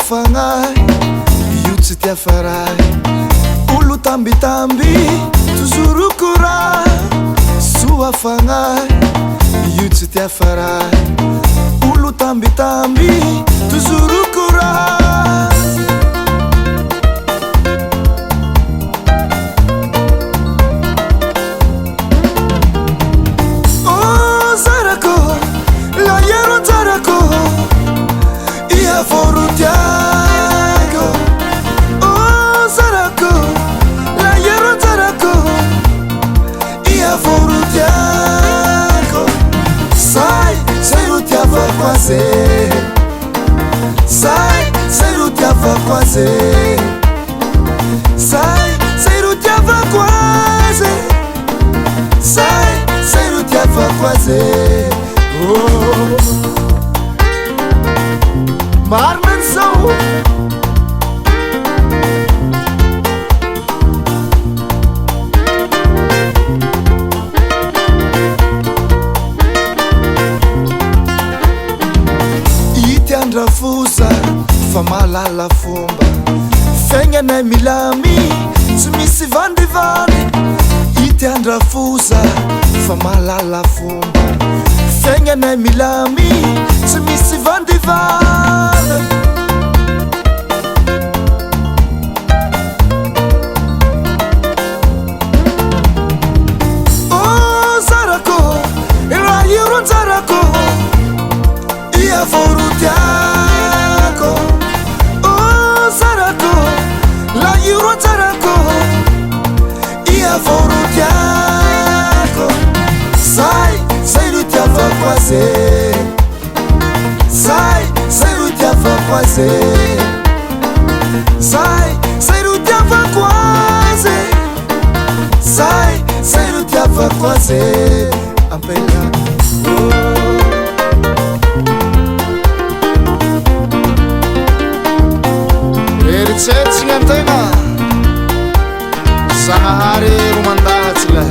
soafanay io tsy tiafaray olo tambitamby tozorokora soafanay io tsy tiafaray olo tambitamby tozorokora Forutiago, oh Zaraco, la Yero Zaraco, ia Forutiago, sai rutia quase, sai rutia quase, sai rutia quase, sai rutia quase, oh. Marman sou ity andrafosa fa malala fomba fenganay milamy tsy misy vandivany ity andrafosa fa malala fomba fenganay milamy tsy misy vandivany oh Zaraco la Yero Zaraco ia Forutiago oh Zaraco la Yero Zaraco ia Forutiago sai rutia quase sai rutia quase sai rutia quase sai rutia quase ampela eritsetsigny antegna Zagnahary romandahatsy la